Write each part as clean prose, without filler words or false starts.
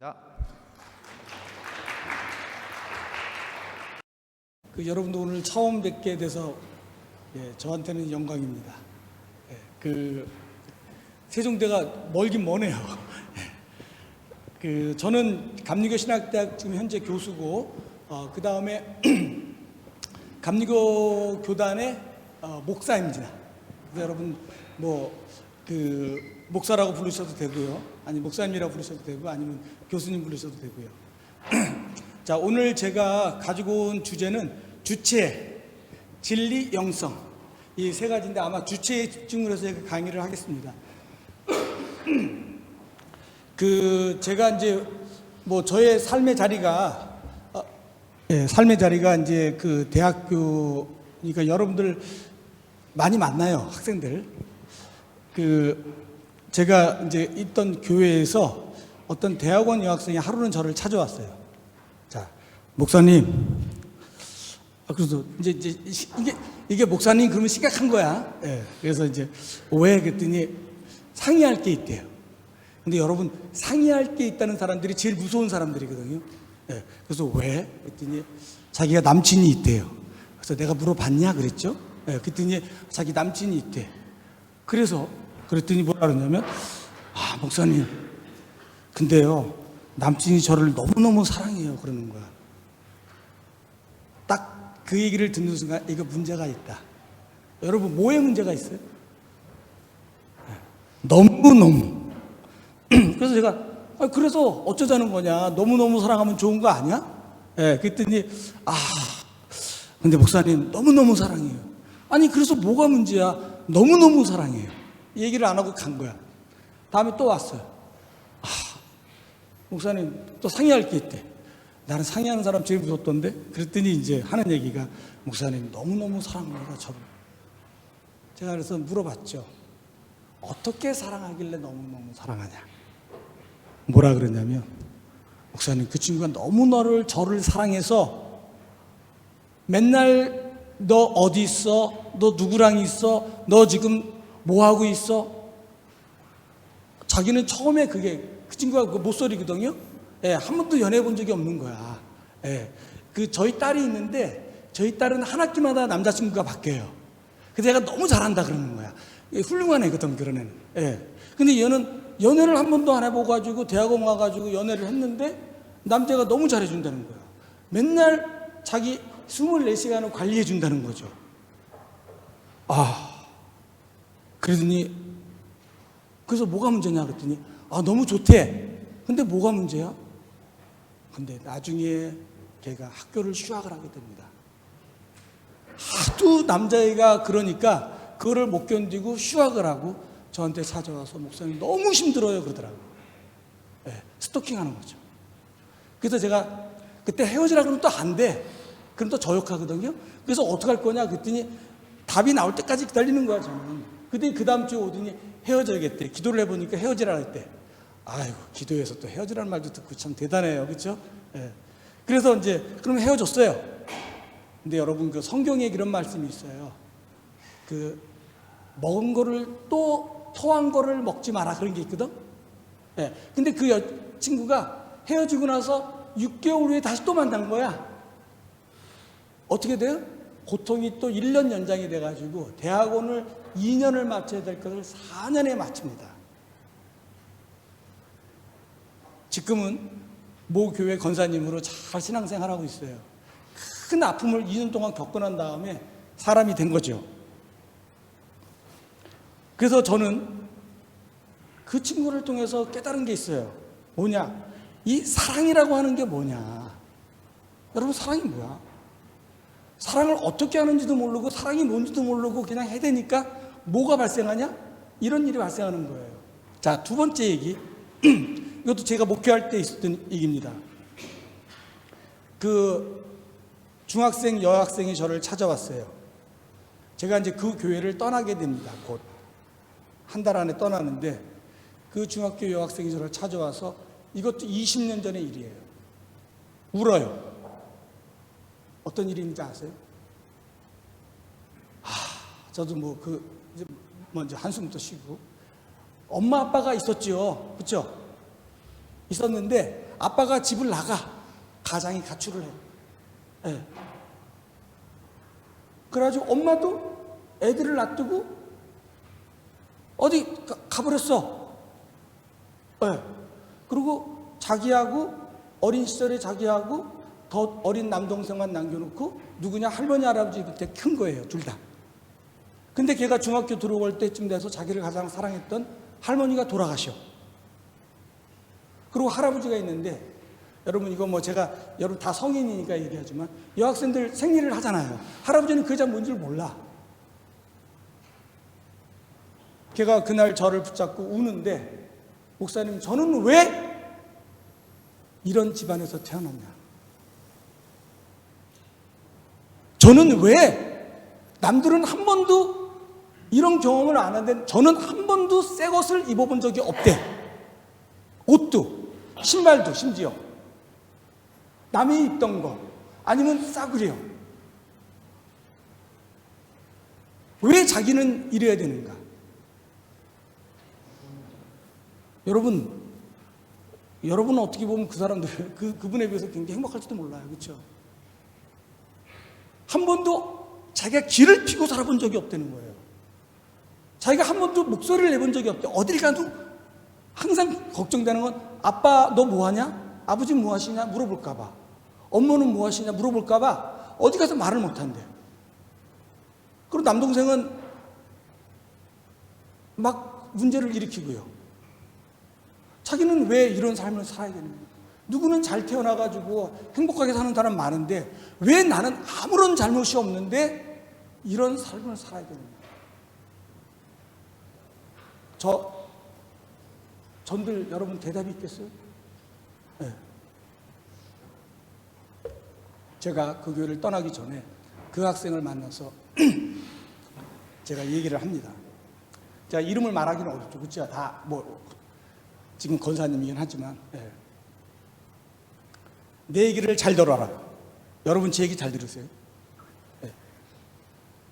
자, 여러분도 오늘 처음 뵙게 돼서 저한테는 영광입니다. 세종대가 멀긴 머네요. 저는 감리교 신학대학 지금 현재 교수고, 그 다음에 감리교 교단의 목사입니다. 그래서 여러분 목사라고 부르셔도 되고요, 아니 목사님이라고 부르셔도 되고, 아니면 교수님 부르셔도 되고요. 자, 오늘 제가 가지고 온 주제는 주체, 진리, 영성, 이 세 가지인데 아마 주체에 집중을 해서 제가 강의를 하겠습니다. 제가 이제 저의 삶의 자리가 이제 대학교, 그러니까 여러분들 많이 만나요, 학생들. 제가 이제 있던 교회에서 어떤 대학원 여학생이 하루는 저를 찾아왔어요. 자, 목사님. 그래서 이제 이게 목사님 그러면 심각한 거야. 그래서 이제 왜 그랬더니 상의할 게 있대요. 근데 여러분, 상의할 게 있다는 사람들이 제일 무서운 사람들이거든요. 그래서 왜? 그랬더니 자기가 남친이 있대요. 그래서 내가 물어봤냐 그랬죠. 그랬더니 자기 남친이 있대. 그랬더니 뭐라 그러냐면, 목사님, 근데요, 남친이 저를 너무너무 사랑해요. 그러는 거야. 딱 그 얘기를 듣는 순간, 이거 문제가 있다. 여러분, 뭐에 문제가 있어요? 너무너무. 그래서 제가, 그래서 어쩌자는 거냐. 너무너무 사랑하면 좋은 거 아니야? 그랬더니, 근데 목사님, 너무너무 사랑해요. 아니, 그래서 뭐가 문제야? 너무너무 사랑해요. 이 얘기를 안 하고 간 거야. 다음에 또 왔어요. 목사님, 또 상의할 게 있대. 나는 상의하는 사람 제일 무섭던데? 그랬더니 이제 하는 얘기가, 목사님, 너무너무 사랑합니다, 저를. 제가 그래서 물어봤죠. 어떻게 사랑하길래 너무너무 사랑하냐? 뭐라 그러냐면, 목사님, 그 친구가 너무 저를 사랑해서 맨날 너 어디 있어? 너 누구랑 있어? 너 지금 뭐 하고 있어? 자기는 처음에 그 친구가 그 모쏠이거든요. 한 번도 연애해 본 적이 없는 거야. 저희 딸이 있는데, 저희 딸은 한 학기마다 남자친구가 바뀌어요. 그래서 얘가 너무 잘한다 그러는 거야. 훌륭한 애거든, 그런 애는. 근데 얘는 연애를 한 번도 안 해봐가지고 대학원 와가지고 연애를 했는데 남자가 너무 잘해준다는 거야. 맨날 자기 24시간을 관리해준다는 거죠. 그러더니, 그래서 뭐가 문제냐 그랬더니, 너무 좋대. 근데 뭐가 문제야? 근데 나중에 걔가 학교를 휴학을 하게 됩니다. 하도 남자애가 그러니까 그거를 못 견디고 휴학을 하고 저한테 찾아와서, 목사님 너무 힘들어요 그러더라고요. 스토킹 하는 거죠. 그래서 제가 그때 헤어지라 그러면 또 안 돼. 그럼 또 저욕하거든요. 그래서 어떡할 거냐 그랬더니 답이 나올 때까지 기다리는 거야, 저는. 근데 그 다음 주에 오더니 헤어져야겠대. 기도를 해보니까 헤어지라 했대. 아이고, 기도해서 또 헤어지라는 말도 듣고 참 대단해요. 그렇죠? 그래서 이제 그럼 헤어졌어요. 근데 여러분, 성경에 이런 말씀이 있어요. 먹은 거를 또 토한 거를 먹지 마라, 그런 게 있거든. 근데 그 친구가 헤어지고 나서 6개월 후에 다시 또 만난 거야. 어떻게 돼요? 고통이 또 1년 연장이 돼가지고 대학원을 2년을 마쳐야 될 것을 4년에 마칩니다. 지금은 모 교회 권사님으로 잘 신앙생활하고 있어요. 큰 아픔을 2년 동안 겪고 난 다음에 사람이 된 거죠. 그래서 저는 그 친구를 통해서 깨달은 게 있어요. 뭐냐? 이 사랑이라고 하는 게 뭐냐? 여러분, 사랑이 뭐야? 사랑을 어떻게 하는지도 모르고 사랑이 뭔지도 모르고 그냥 해대니까 뭐가 발생하냐? 이런 일이 발생하는 거예요. 자, 두 번째 얘기. 이것도 제가 목회할 때 있었던 얘기입니다. 중학생 여학생이 저를 찾아왔어요. 제가 이제 그 교회를 떠나게 됩니다. 곧 한 달 안에 떠나는데, 그 중학교 여학생이 저를 찾아와서, 이것도 20년 전의 일이에요. 울어요. 어떤 일인지 아세요? 저도 이제 먼저 한숨부터 쉬고, 엄마 아빠가 있었죠. 그렇죠? 있었는데 아빠가 집을 나가. 가장이 가출을 해. 예. 그래가지고 엄마도 애들을 놔두고 어디 가버렸어. 예. 그리고 자기하고 어린 시절에 자기하고 더 어린 남동생만 남겨놓고 누구냐 할머니 할아버지 그때 큰 거예요, 둘 다. 근데 걔가 중학교 들어올 때쯤 돼서 자기를 가장 사랑했던 할머니가 돌아가셔. 그리고 할아버지가 있는데, 여러분 이거 뭐 제가 여러분 다 성인이니까 얘기하지만 여학생들 생일을 하잖아요. 할아버지는 그 여자 뭔지를 몰라. 걔가 그날 저를 붙잡고 우는데, 목사님 저는 왜 이런 집안에서 태어났냐, 저는 왜 남들은 한 번도 이런 경험을 안 하는데 저는 한 번도 새 것을 입어본 적이 없대. 옷도 신발도 심지어 남이 입던 거 아니면 싸구려. 왜 자기는 이래야 되는가? 여러분은 어떻게 보면 그 사람들 그분에 비해서 굉장히 행복할지도 몰라요. 그렇죠? 한 번도 자기가 길을 피고 살아본 적이 없다는 거예요. 자기가 한 번도 목소리를 내본 적이 없대. 어딜 가도 항상 걱정되는 건 아빠 너 뭐하냐? 아버지 뭐하시냐? 물어볼까 봐. 엄마는 뭐하시냐? 물어볼까 봐 어디 가서 말을 못한대. 그리고 남동생은 막 문제를 일으키고요. 자기는 왜 이런 삶을 살아야 되는 거야? 누구는 잘 태어나가지고 행복하게 사는 사람 많은데 왜 나는 아무런 잘못이 없는데 이런 삶을 살아야 되는 거야? 전들 여러분 대답이 있겠어요? 네. 제가 그 교회를 떠나기 전에 그 학생을 만나서 제가 얘기를 합니다. 제가 이름을 말하기는 어렵죠. 그렇죠? 다 지금 권사님이긴 하지만 내 얘기를 잘 들어라. 여러분 제 얘기 잘 들으세요.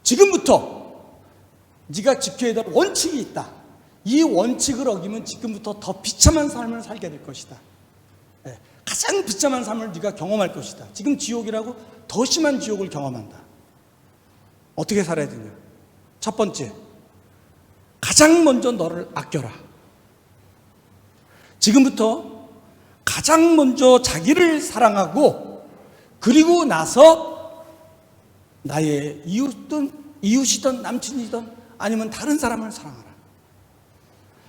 지금부터 네가 지켜야 될 원칙이 있다. 이 원칙을 어기면 지금부터 더 비참한 삶을 살게 될 것이다. 가장 비참한 삶을 네가 경험할 것이다. 지금 지옥이라고 더 심한 지옥을 경험한다. 어떻게 살아야 되냐? 첫 번째, 가장 먼저 너를 아껴라. 지금부터 가장 먼저 자기를 사랑하고 그리고 나서 나의 이웃이든 남친이든 아니면 다른 사람을 사랑하라.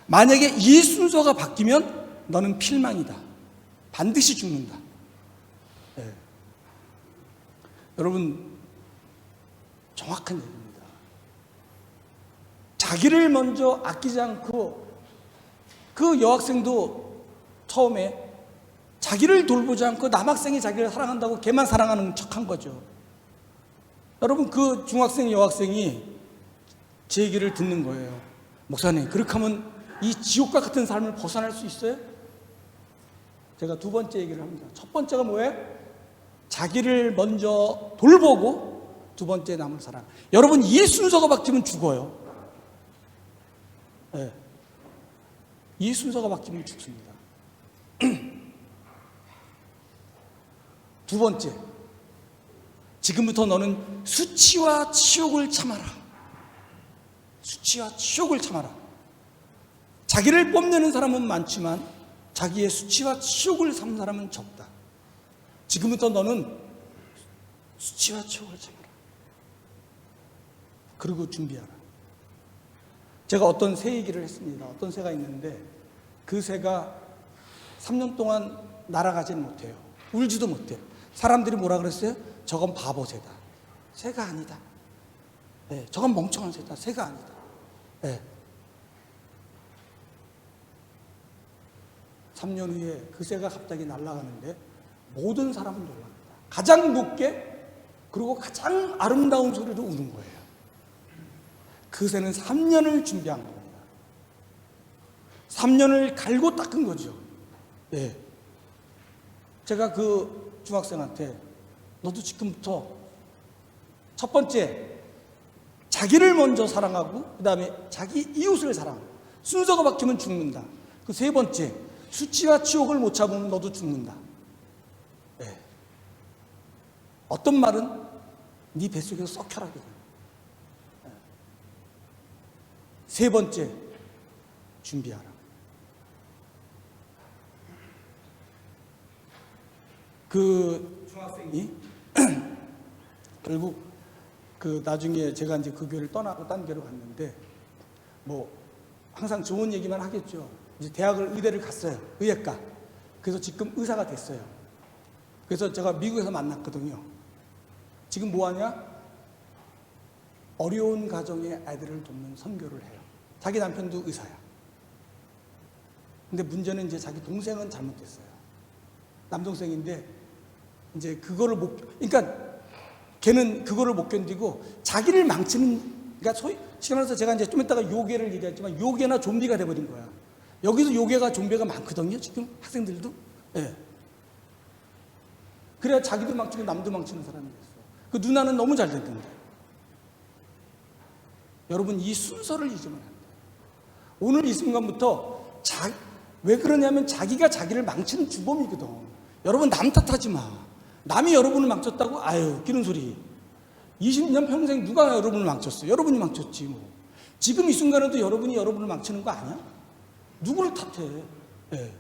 만약에 이 순서가 바뀌면 너는 필망이다. 반드시 죽는다. 네. 여러분 정확한 얘기입니다. 자기를 먼저 아끼지 않고 그 여학생도 처음에 자기를 돌보지 않고 남학생이 자기를 사랑한다고 걔만 사랑하는 척한 거죠. 여러분 그 중학생 여학생이 제 얘기를 듣는 거예요. 목사님 그렇게 하면 이 지옥과 같은 삶을 벗어날 수 있어요? 제가 두 번째 얘기를 합니다. 첫 번째가 뭐예요? 자기를 먼저 돌보고 두 번째 남을 사랑. 여러분 이 순서가 바뀌면 죽어요. 네. 이 순서가 바뀌면 죽습니다. 두 번째, 지금부터 너는 수치와 치욕을 참아라. 수치와 치욕을 참아라. 자기를 뽐내는 사람은 많지만 자기의 수치와 치욕을 참는 사람은 적다. 지금부터 너는 수치와 치욕을 참아라. 그리고 준비하라. 제가 어떤 새 얘기를 했습니다. 어떤 새가 있는데 그 새가 3년 동안 날아가지는 못해요. 울지도 못해요. 사람들이 뭐라 그랬어요? 저건 바보 새다. 새가 아니다. 네, 저건 멍청한 새다. 새가 아니다. 네. 3년 후에 그 새가 갑자기 날아가는데 모든 사람은 놀랍니다. 가장 높게 그리고 가장 아름다운 소리로 우는 거예요. 그 새는 3년을 준비한 겁니다. 3년을 갈고 닦은 거죠. 네. 제가 그 중학생한테 너도 지금부터 첫 번째 자기를 먼저 사랑하고 그 다음에 자기 이웃을 사랑하고 순서가 바뀌면 죽는다. 그 세 번째 수치와 치욕을 못 참으면 너도 죽는다. 예. 어떤 말은 네 뱃속에서 썩혀라. 예. 세 번째, 준비하라. 그 중학생이 결국 그 나중에 제가 이제 그 교회를 떠나고 딴 교회로 갔는데 뭐 항상 좋은 얘기만 하겠죠. 이제 대학을 의대를 갔어요. 의예과. 그래서 지금 의사가 됐어요. 그래서 제가 미국에서 만났거든요. 지금 뭐 하냐? 어려운 가정의 아이들을 돕는 선교를 해요. 자기 남편도 의사야. 근데 문제는 이제 자기 동생은 잘못됐어요. 남동생인데 이제 그거를 그러니까 걔는 그거를 못 견디고 자기를 망치는, 그러니까 소위 시간에서 제가 이제 좀 이따가 요괴를 얘기했지만 요괴나 좀비가 돼버린 거야. 여기서 요괴가 좀비가 많거든요. 지금 학생들도. 예. 그래야 자기도 망치고 남도 망치는 사람이 됐어. 그 누나는 너무 잘 됐는데. 여러분 이 순서를 잊으면 안 돼요. 오늘 이 순간부터 왜 그러냐면 자기가 자기를 망치는 주범이거든. 여러분 남 탓하지 마. 남이 여러분을 망쳤다고? 아유 웃기는 소리. 20년 평생 누가 여러분을 망쳤어요? 여러분이 망쳤지 뭐. 지금 이 순간에도 여러분이 여러분을 망치는 거 아니야? 누구를 탓해? 예.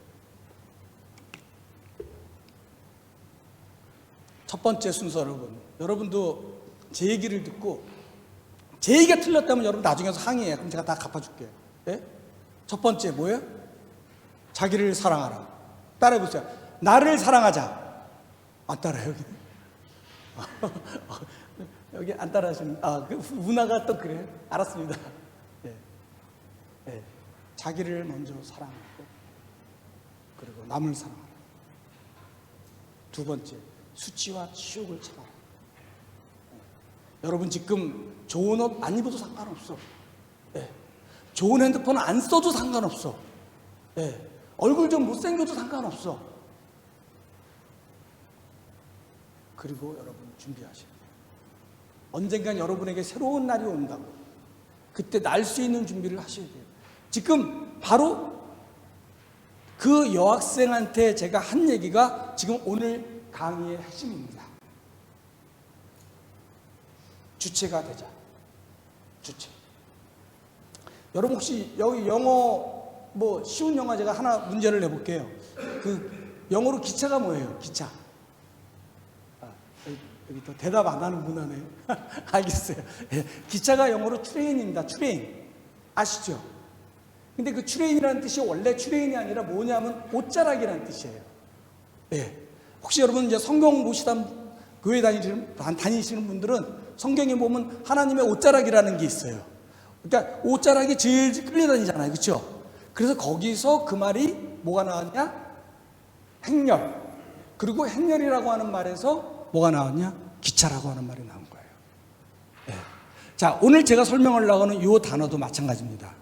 첫 번째 순서 여러분도 제 얘기를 듣고 제 얘기가 틀렸다면 여러분 나중에 와서 항의해. 그럼 제가 다 갚아줄게. 예? 첫 번째 뭐예요? 자기를 사랑하라. 따라해보세요. 나를 사랑하자. 안 따라요 여기? 여기 안 따라하시는, 그 문화가 또 그래요? 알았습니다. 예. 예. 자기를 먼저 사랑하고 그리고 남을 사랑하라. 두 번째, 수치와 치욕을 참아라. 여러분 지금 좋은 옷 안 입어도 상관없어. 예. 좋은 핸드폰 안 써도 상관없어. 예. 얼굴 좀 못생겨도 상관없어. 그리고 여러분 준비하셔야 돼요. 언젠간 여러분에게 새로운 날이 온다고. 그때 날 수 있는 준비를 하셔야 돼요. 지금 바로 그 여학생한테 제가 한 얘기가 지금 오늘 강의의 핵심입니다. 주체가 되자. 주체. 여러분 혹시 여기 영어 뭐 쉬운 영어 제가 하나 문제를 내볼게요. 그 영어로 기차가 뭐예요? 기차. 여기 또 대답 안 하는 문화네요. 알겠어요. 예, 기차가 영어로 트레인입니다. 트레인. 아시죠? 근데 그 트레인이라는 뜻이 원래 트레인이 아니라 뭐냐면 옷자락이라는 뜻이에요. 예. 혹시 여러분 이제 성경 보시던 교회 다니시는 분들은 성경에 보면 하나님의 옷자락이라는 게 있어요. 그러니까 옷자락이 질질 끌려다니잖아요. 그렇죠? 그래서 거기서 그 말이 뭐가 나왔냐? 행렬. 그리고 행렬이라고 하는 말에서 뭐가 나왔냐? 기차라고 하는 말이 나온 거예요. 네. 자, 오늘 제가 설명하려고 하는 이 단어도 마찬가지입니다.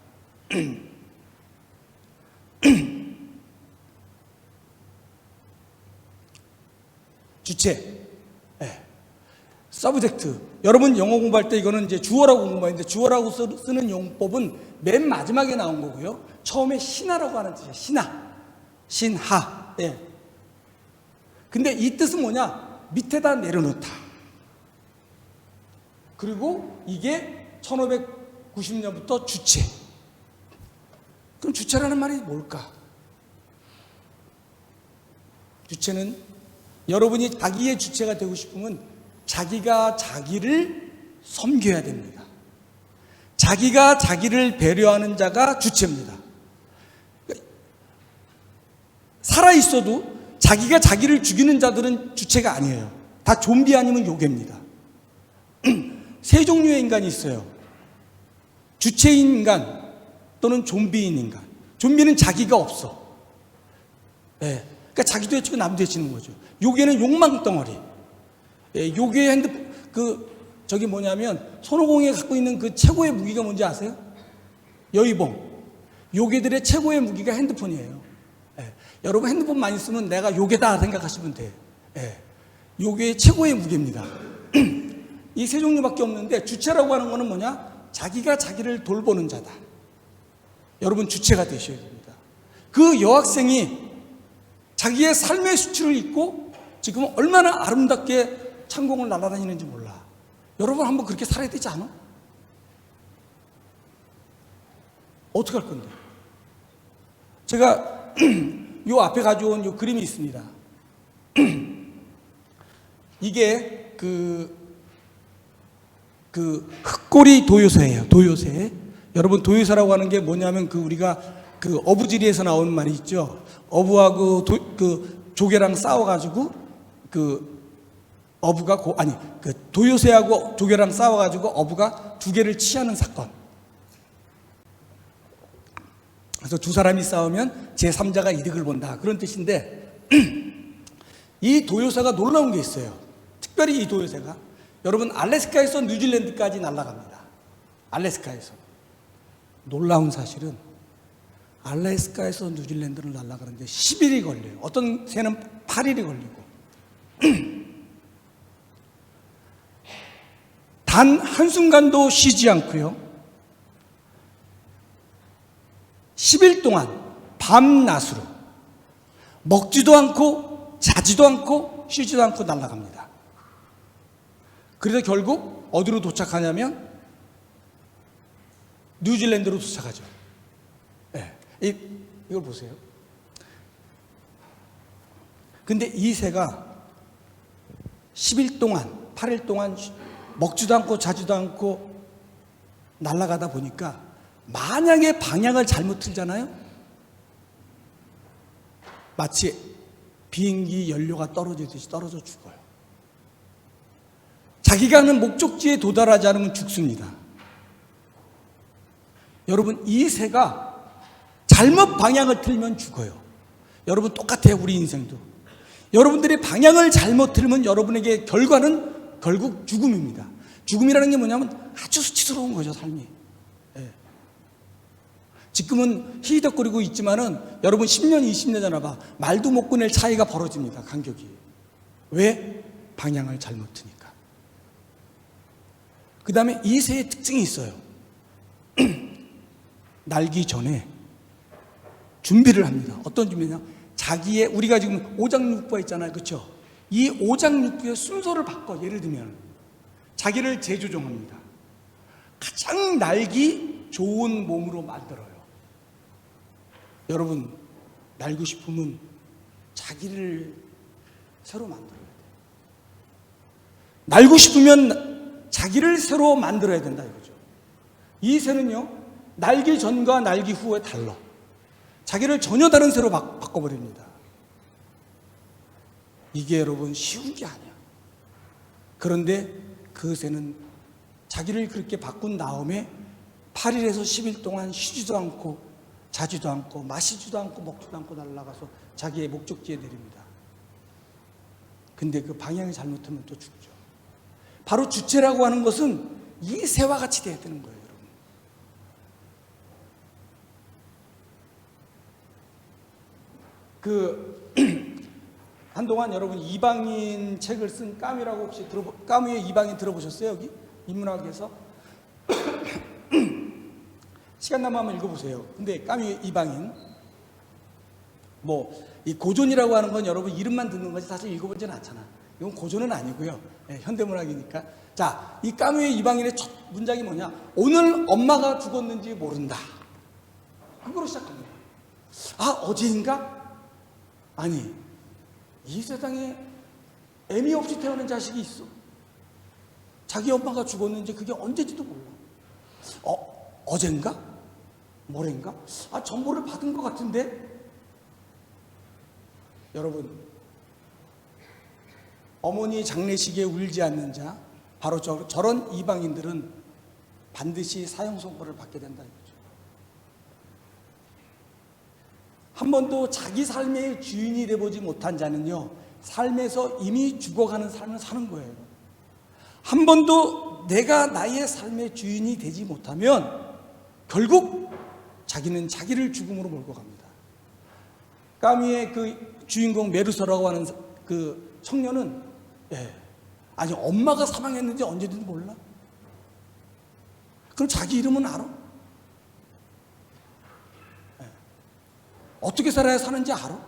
주체. 네. 서브젝트. 여러분 영어 공부할 때 이거는 이제 주어라고 공부하는데 주어라고 쓰는 용법은 맨 마지막에 나온 거고요. 처음에 신하라고 하는 뜻이에요. 신하. 예. 근데 이 뜻은 뭐냐? 밑에다 내려놓다. 그리고 이게 1590년부터 주체. 그럼 주체라는 말이 뭘까? 주체는 여러분이 자기의 주체가 되고 싶으면 자기가 자기를 섬겨야 됩니다. 자기가 자기를 배려하는 자가 주체입니다. 살아있어도 자기가 자기를 죽이는 자들은 주체가 아니에요. 다 좀비 아니면 요괴입니다. 세 종류의 인간이 있어요. 주체인 인간 또는 좀비인 인간. 좀비는 자기가 없어. 네. 그러니까 자기도 해치고 남도 해치는 거죠. 요괴는 욕망 덩어리. 예, 요괴의 저기 뭐냐면 손오공이 갖고 있는 그 최고의 무기가 뭔지 아세요? 여의봉. 요괴들의 최고의 무기가 핸드폰이에요. 예, 여러분 핸드폰 많이 쓰면 내가 요괴다 생각하시면 돼. 예, 요괴의 최고의 무기입니다. 이 세 종류밖에 없는데 주체라고 하는 거는 뭐냐? 자기가 자기를 돌보는 자다. 여러분 주체가 되셔야 됩니다. 그 여학생이 자기의 삶의 수치를 잊고 지금 얼마나 아름답게 창공을 날아다니는지 몰라. 여러분 한번 그렇게 살아야 되지 않아? 어떻게 할 건데? 제가 요 앞에 가져온 요 그림이 있습니다. 이게 그 흑꼬리 도요새예요. 도요새. 여러분 도요새라고 하는 게 뭐냐면 우리가 어부지리에서 나온 말이 있죠. 어부하고 조개랑 싸워가지고 어부가 도요새하고 조개랑 싸워가지고 어부가 두 개를 취하는 사건. 그래서 두 사람이 싸우면 제3자가 이득을 본다, 그런 뜻인데 이 도요새가 놀라운 게 있어요. 특별히 이 도요새가 여러분 알래스카에서 뉴질랜드까지 날아갑니다. 알래스카에서. 놀라운 사실은 알래스카에서 뉴질랜드를 날아가는데 10일이 걸려요. 어떤 새는 8일이 걸리고 단 한순간도 쉬지 않고요. 10일 동안 밤낮으로 먹지도 않고 자지도 않고 쉬지도 않고 날아갑니다. 그래서 결국 어디로 도착하냐면 뉴질랜드로 도착하죠. 네. 이걸 보세요. 근데 이 새가 10일 동안 8일 동안 먹지도 않고 자지도 않고 날아가다 보니까 만약에 방향을 잘못 틀잖아요, 마치 비행기 연료가 떨어지듯이 떨어져 죽어요. 자기가 하는 목적지에 도달하지 않으면 죽습니다. 여러분 이 새가 잘못 방향을 틀면 죽어요. 여러분 똑같아요. 우리 인생도 여러분들이 방향을 잘못 틀면 여러분에게 결과는 결국 죽음입니다. 죽음이라는 게 뭐냐면 아주 수치스러운 거죠, 삶이. 예. 지금은 희덕거리고 있지만은 여러분 10년 20년 전에 봐, 말도 못 꺼낼 차이가 벌어집니다. 간격이. 왜? 방향을 잘못 트니까. 그 다음에 이 새의 특징이 있어요. 날기 전에 준비를 합니다. 어떤 준비냐? 자기의, 우리가 지금 오장육부가 있잖아요, 그렇죠? 이 오장육부의 순서를 바꿔. 예를 들면 자기를 재조정합니다. 가장 날기 좋은 몸으로 만들어요. 여러분 날고 싶으면 자기를 새로 만들어야 돼요. 날고 싶으면 자기를 새로 만들어야 된다 이거죠. 이 새는요, 날기 전과 날기 후에 달라. 자기를 전혀 다른 새로 바꿔버립니다. 이게 여러분 쉬운 게 아니야. 그런데 그 새는 자기를 그렇게 바꾼 다음에 8일에서 10일 동안 쉬지도 않고 자지도 않고 마시지도 않고 먹지도 않고 날아가서 자기의 목적지에 내립니다. 근데 그 방향이 잘못하면 또 죽죠. 바로 주체라고 하는 것은 이 새와 같이 돼야 되는 거예요, 여러분. 한동안 여러분 이방인 책을 쓴 까뮤라고 혹시 까뮤의 이방인 들어보셨어요? 여기 인문학에서 시간 남으면 한번 읽어보세요. 근데 까뮤의 이방인, 이 고전이라고 하는 건 여러분 이름만 듣는 거지 사실 읽어보지는 않잖아. 이건 고전은 아니고요. 네, 현대문학이니까. 자, 이 까뮤의 이방인의 첫 문장이 뭐냐? 오늘 엄마가 죽었는지 모른다. 그거로 시작합니다. 아, 어제인가? 아니, 이 세상에 애미 없이 태어난 자식이 있어. 자기 엄마가 죽었는지 그게 언제지도 몰라. 어젠가? 모레인가? 아, 정보를 받은 것 같은데? 여러분, 어머니 장례식에 울지 않는 자, 바로 저런 이방인들은 반드시 사형 선고를 받게 된다 이거죠. 한 번도 자기 삶의 주인이 되보지 못한 자는요, 삶에서 이미 죽어가는 삶을 사는 거예요. 한 번도 내가 나의 삶의 주인이 되지 못하면 결국 자기는 자기를 죽음으로 몰고 갑니다. 까미의 그 주인공 메르서라고 하는 그 청년은 아니 엄마가 사망했는지 언제든지 몰라. 그럼 자기 이름은 알아? 어떻게 살아야 사는지 알아?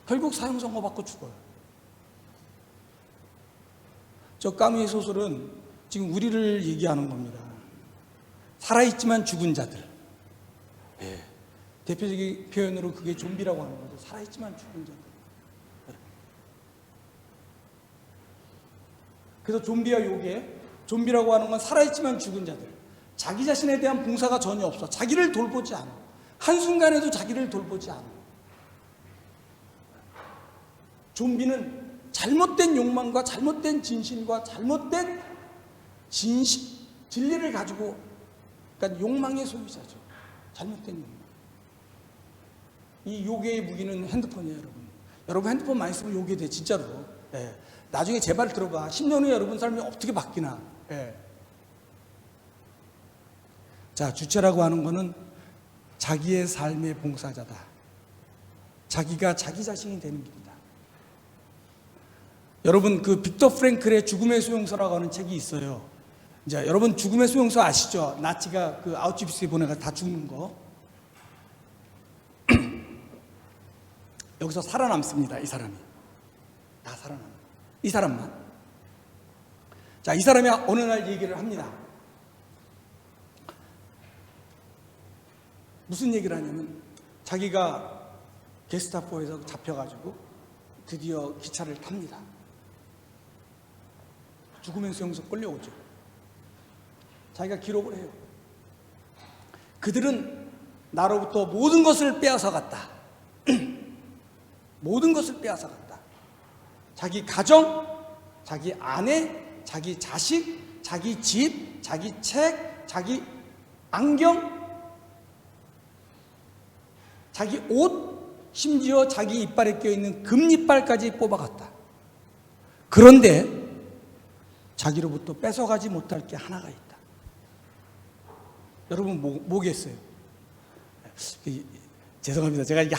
결국 사형 선고받고 죽어요. 저 까미의 소설은 지금 우리를 얘기하는 겁니다. 살아있지만 죽은 자들. 예. 대표적인 표현으로 그게 좀비라고 하는 거죠. 살아있지만 죽은 자들. 그래서 좀비와 요괴, 좀비라고 하는 건 살아있지만 죽은 자들. 자기 자신에 대한 봉사가 전혀 없어. 자기를 돌보지 않아. 한순간에도 자기를 돌보지 않아. 좀비는 잘못된 욕망과 잘못된 진실과 잘못된 진리를 가지고, 그러니까 욕망의 소유자죠. 잘못된 욕망. 이 요괴의 무기는 핸드폰이에요, 여러분. 여러분 핸드폰 많이 쓰면 요괴 돼, 진짜로. 예. 나중에 제 말 들어봐. 10년 후에 여러분 삶이 어떻게 바뀌나. 예. 자, 주체라고 하는 거는 자기의 삶의 봉사자다. 자기가 자기 자신이 되는 길이다. 여러분 그 빅터 프랭클의 죽음의 수용소라고 하는 책이 있어요. 이제 여러분 죽음의 수용소 아시죠? 나치가 그 아우슈비츠에 보내가 다 죽는 거. 여기서 살아남습니다. 이 사람이 다 살아납니다. 이 사람만. 자, 이 사람이 어느 날 얘기를 합니다. 무슨 얘기를 하냐면 자기가 게스타포에서 잡혀가지고 드디어 기차를 탑니다. 죽음의 수용소 끌려오죠. 자기가 기록을 해요. 그들은 나로부터 모든 것을 빼앗아 갔다. 모든 것을 빼앗아 갔다. 자기 가정, 자기 아내, 자기 자식, 자기 집, 자기 책, 자기 안경, 자기 옷, 심지어 자기 이빨에 껴있는 금이빨까지 뽑아갔다. 그런데 자기로부터 뺏어가지 못할 게 하나가 있다. 여러분 뭐겠어요? 죄송합니다. 제가 이게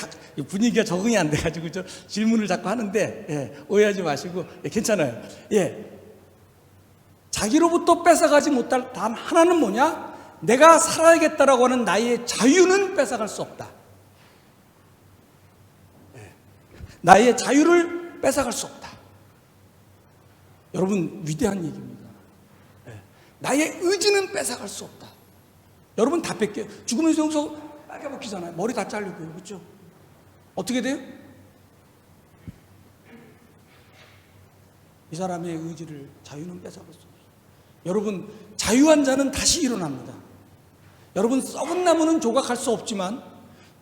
분위기가 적응이 안 돼가지고 저 질문을 자꾸 하는데, 예, 오해하지 마시고, 예, 괜찮아요. 예, 자기로부터 뺏어가지 못할 단 하나는 뭐냐? 내가 살아야겠다라고 하는 나의 자유는 뺏어갈 수 없다. 예, 나의 자유를 뺏어갈 수 없다. 여러분 위대한 얘기입니다. 예, 나의 의지는 뺏어갈 수 없다. 여러분 다 뺏겨요. 죽음의 수용소 빨개 먹히잖아요. 머리 다 잘리고요. 그렇죠? 어떻게 돼요? 이 사람의 의지를, 자유는 뺏어갈 수 없어요. 여러분 자유한 자는 다시 일어납니다. 여러분 썩은 나무는 조각할 수 없지만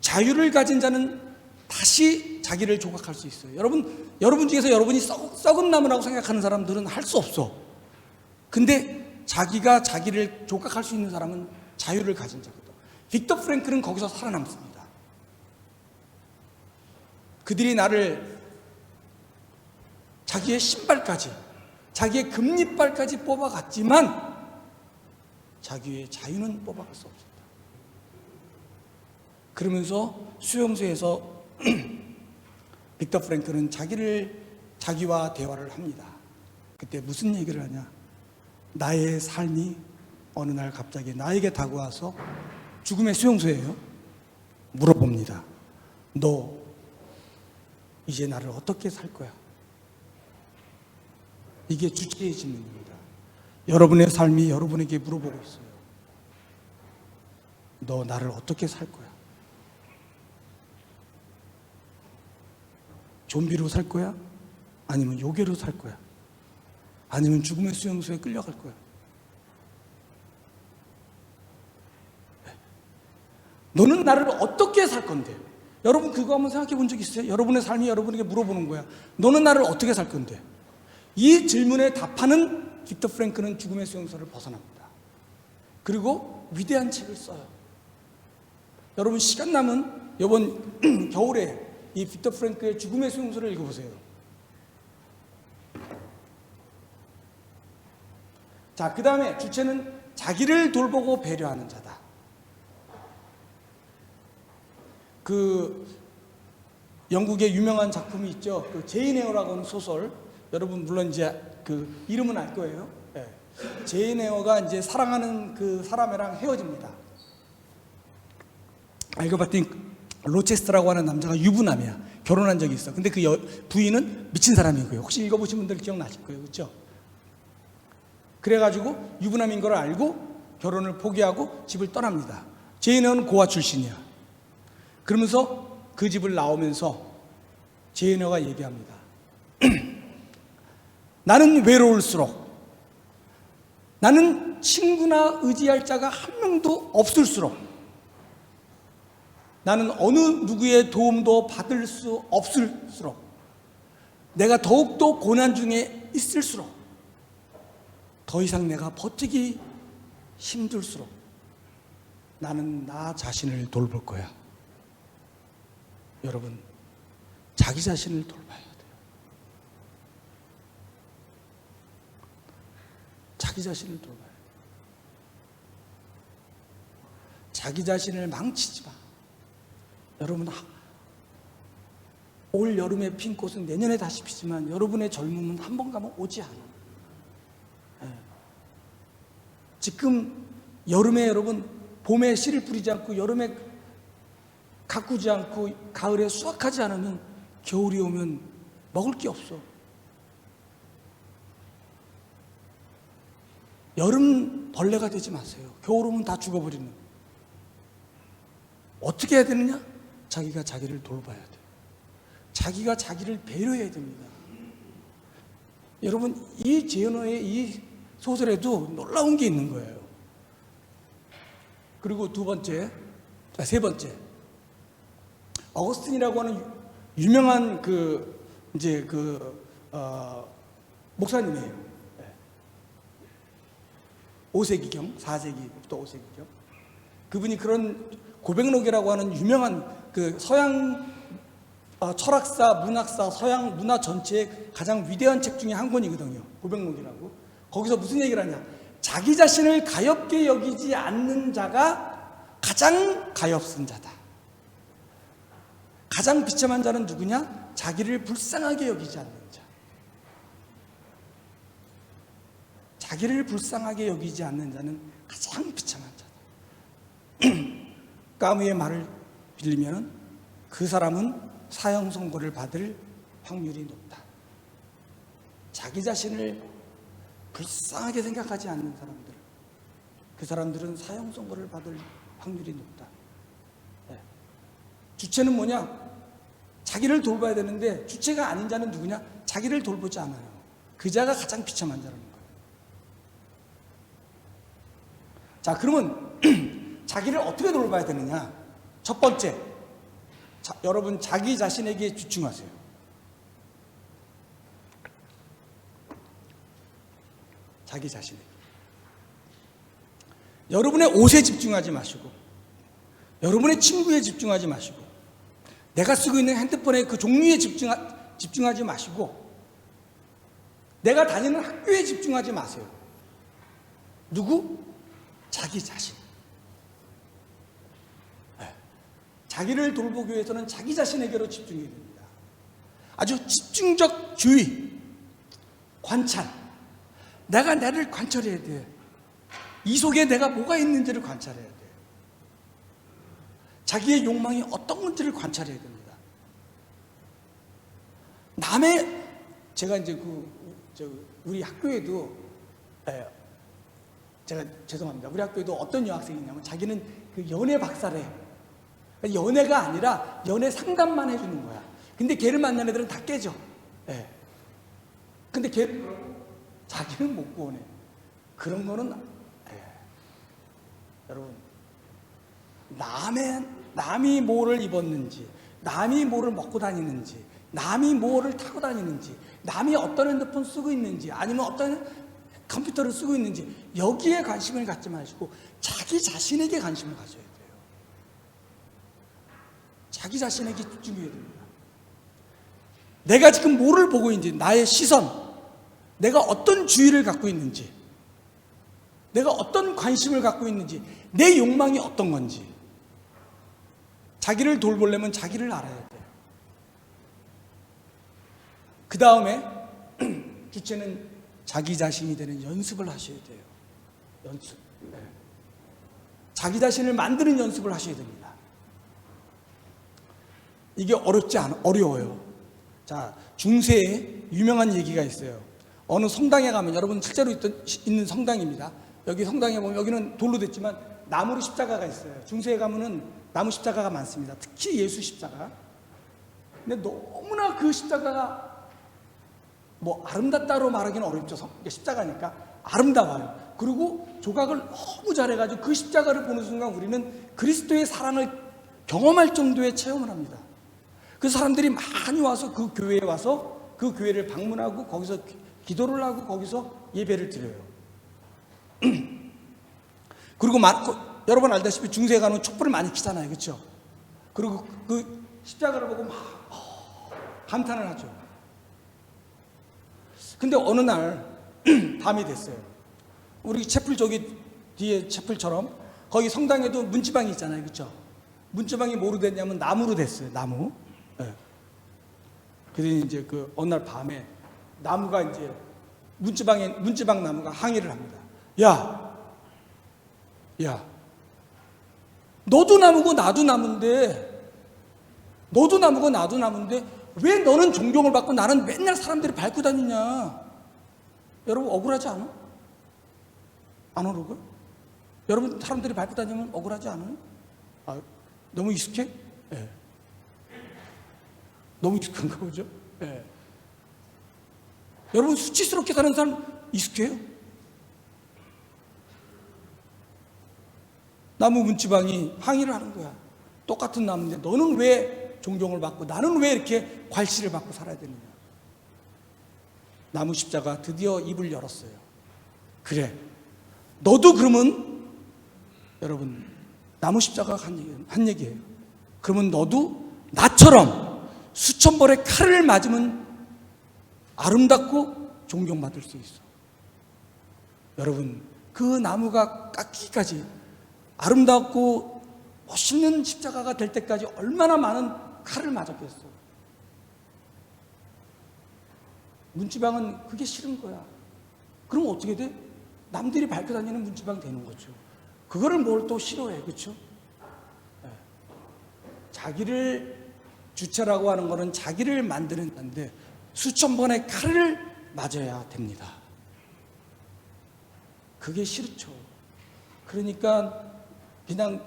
자유를 가진 자는 다시 자기를 조각할 수 있어요. 여러분 중에서 여러분이 썩은 나무라고 생각하는 사람들은 할 수 없어. 근데 자기가 자기를 조각할 수 있는 사람은 자유를 가진 자거든. 빅터 프랭클은 거기서 살아남습니다. 그들이 나를 자기의 신발까지, 자기의 금리빨까지 뽑아갔지만 자기의 자유는 뽑아갈 수 없었다. 그러면서 수용소에서 빅터 프랭클은 자기와 대화를 합니다. 그때 무슨 얘기를 하냐? 나의 삶이 어느 날 갑자기 나에게 다가와서, 죽음의 수용소예요, 물어봅니다. 너 이제 나를 어떻게 살 거야? 이게 주체의 질문입니다. 여러분의 삶이 여러분에게 물어보고 있어요. 너 나를 어떻게 살 거야? 좀비로 살 거야? 아니면 요괴로 살 거야? 아니면 죽음의 수용소에 끌려갈 거야? 너는 나를 어떻게 살 건데? 여러분 그거 한번 생각해 본 적 있어요? 여러분의 삶이 여러분에게 물어보는 거야. 너는 나를 어떻게 살 건데? 이 질문에 답하는 빅터 프랭클은 죽음의 수용소를 벗어납니다. 그리고 위대한 책을 써요. 여러분 시간 남은 이번 겨울에 이 빅터 프랭클의 죽음의 수용소를 읽어보세요. 자, 그 다음에 주체는 자기를 돌보고 배려하는 자다. 그 영국의 유명한 작품이 있죠. 그 제인 에어라고 하는 소설. 여러분 물론 이제 그 이름은 알 거예요. 네. 제인 에어가 이제 사랑하는 그 사람이랑 헤어집니다. 읽어봤더니 로체스터라고 하는 남자가 유부남이야. 결혼한 적이 있어. 근데 그 부인은 미친 사람이고요. 혹시 읽어보신 분들 기억나실 거예요. 그렇죠? 그래가지고 유부남인 걸 알고 결혼을 포기하고 집을 떠납니다. 제이너는 고아 출신이야. 그러면서 그 집을 나오면서 제이너가 얘기합니다. 나는 외로울수록, 나는 친구나 의지할 자가 한 명도 없을수록, 나는 어느 누구의 도움도 받을 수 없을수록, 내가 더욱더 고난 중에 있을수록, 더 이상 내가 버티기 힘들수록 나는 나 자신을 돌볼 거야. 여러분, 자기 자신을 돌봐야 돼요. 자기 자신을 돌봐야 돼요. 자기 자신을 망치지 마. 여러분, 올 여름에 핀 꽃은 내년에 다시 피지만 여러분의 젊음은 한 번 가면 오지 않아. 지금 여름에 여러분 봄에 씨를 뿌리지 않고 여름에 가꾸지 않고 가을에 수확하지 않으면 겨울이 오면 먹을 게 없어. 여름 벌레가 되지 마세요. 겨울 오면 다 죽어버리는. 어떻게 해야 되느냐? 자기가 자기를 돌봐야 돼요. 자기가 자기를 배려해야 됩니다. 여러분, 이 제너의 이 소설에도 놀라운 게 있는 거예요. 그리고 세 번째, 어거스틴이라고 하는 유명한 목사님이에요. 5세기경, 4세기부터 5세기경. 그분이 그런 고백록이라고 하는 유명한 그 서양 철학사, 문학사, 서양 문화 전체의 가장 위대한 책 중에 한 권이거든요. 고백록이라고. 거기서 무슨 얘기를 하냐? 자기 자신을 가엾게 여기지 않는 자가 가장 가엾은 자다. 가장 비참한 자는 누구냐? 자기를 불쌍하게 여기지 않는 자. 자기를 불쌍하게 여기지 않는 자는 가장 비참한 자다. 까무의 말을 빌리면 그 사람은 사형 선고를 받을 확률이 높다. 자기 자신을 불쌍하게 생각하지 않는 사람들, 그 사람들은 사형 선고를 받을 확률이 높다. 주체는 뭐냐? 자기를 돌봐야 되는데 주체가 아닌 자는 누구냐? 자기를 돌보지 않아요. 그 자가 가장 비참한 자라는 거예요. 자, 그러면 자기를 어떻게 돌봐야 되느냐? 첫 번째, 여러분 자기 자신에게 집중하세요. 자기 자신에게. 여러분의 옷에 집중하지 마시고, 여러분의 친구에 집중하지 마시고, 내가 쓰고 있는 핸드폰의 그 종류에 집중하지 마시고, 내가 다니는 학교에 집중하지 마세요. 누구? 자기 자신. 자기를 돌보기 위해서는 자기 자신에게로 집중해야 됩니다. 아주 집중적 주의, 관찰. 내가 나를 관찰해야 돼. 이 속에 내가 뭐가 있는지를 관찰해야 돼. 자기의 욕망이 어떤 건지를 관찰해야 됩니다. 제가 이제 우리 학교에도, 제가 죄송합니다. 우리 학교에도 어떤 여학생이 있냐면 자기는 그 연애 박사래. 연애가 아니라 연애 상담만 해주는 거야. 근데 걔를 만난 애들은 다 깨져. 근데 걔는 자기는 못 구원해. 그런 거는, 여러분, 남이 뭐를 입었는지, 남이 뭐를 먹고 다니는지, 남이 뭐를 타고 다니는지, 남이 어떤 핸드폰 쓰고 있는지, 아니면 어떤 컴퓨터를 쓰고 있는지, 여기에 관심을 갖지 마시고 자기 자신에게 관심을 가져야 돼요. 자기 자신에게 집중해야 됩니다. 내가 지금 뭐를 보고 있는지, 나의 시선, 내가 어떤 주의를 갖고 있는지, 내가 어떤 관심을 갖고 있는지, 내 욕망이 어떤 건지. 자기를 돌보려면 자기를 알아야 돼요. 그 다음에 주체는 자기 자신이 되는 연습을 하셔야 돼요. 연습. 자기 자신을 만드는 연습을 하셔야 됩니다. 이게 어려워요. 자, 중세에 유명한 얘기가 있어요. 어느 성당에 가면, 여러분 실제로 있는 성당입니다. 여기 성당에 보면, 여기는 돌로 됐지만 나무로 십자가가 있어요. 중세에 가면은 나무 십자가가 많습니다. 특히 예수 십자가. 근데 너무나 그 십자가가 뭐 아름답다로 말하기는 어렵죠. 십자가니까 아름다워요. 그리고 조각을 너무 잘해가지고 그 십자가를 보는 순간 우리는 그리스도의 사랑을 경험할 정도의 체험을 합니다. 그 사람들이 많이 와서 그 교회에 와서 그 교회를 방문하고 거기서 기도를 하고 거기서 예배를 드려요. 그리고 여러분 알다시피 중세에 가면 촛불을 많이 켜잖아요. 그렇죠? 그리고 그 십자가를 보고 막 감탄을 하죠. 근데 어느 날 밤이 됐어요. 우리 채플 저기 뒤에 채플처럼 거기 성당에도 문지방이 있잖아요. 그렇죠? 문지방이 뭐로 됐냐면 나무로 됐어요. 나무. 네. 그래서 이제 그 어느 날 밤에 나무가 이제 문지방 나무가 항의를 합니다. 야, 너도 나무고 나도 나무인데 왜 너는 존경을 받고 나는 맨날 사람들이 밟고 다니냐? 여러분 억울하지 않아? 안 억울해요? 여러분 사람들이 밟고 다니면 억울하지 않아요? 너무 익숙해? 네. 너무 익숙한가 보죠? 네. 여러분 수치스럽게 사는 사람 익숙해요? 나무 문지방이 항의를 하는 거야. 똑같은 나무인데 너는 왜 존경을 받고 나는 왜 이렇게 괄시를 받고 살아야 되느냐. 나무 십자가 드디어 입을 열었어요. 그래, 너도 그러면, 여러분 나무 십자가가 한 얘기예요. 그러면 너도 나처럼 수천 벌의 칼을 맞으면 아름답고 존경받을 수 있어. 여러분 그 나무가 깎이기까지 아름답고 멋있는 십자가가 될 때까지 얼마나 많은 칼을 맞았겠어. 문지방은 그게 싫은 거야. 그럼 어떻게 돼? 남들이 밟고 다니는 문지방이 되는 거죠. 그거를 뭘 또 싫어해. 그렇죠? 네. 자기를 주체라고 하는 거는 자기를 만드는 건데 수천 번의 칼을 맞아야 됩니다. 그게 싫죠. 그러니까 그냥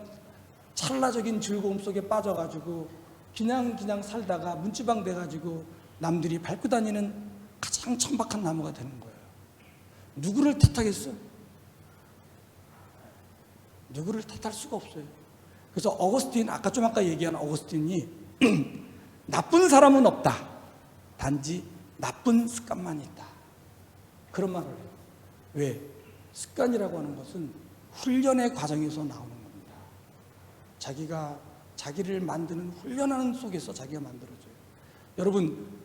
찰나적인 즐거움 속에 빠져가지고 그냥 살다가 문지방 돼가지고 남들이 밟고 다니는 가장 천박한 나무가 되는 거예요. 누구를 탓하겠어? 누구를 탓할 수가 없어요. 그래서 아까 얘기한 어거스틴이 나쁜 사람은 없다. 단지 나쁜 습관만 있다. 그런 말을 해요. 왜? 습관이라고 하는 것은 훈련의 과정에서 나오는 겁니다. 자기가 자기를 만드는 훈련하는 속에서 자기가 만들어져요. 여러분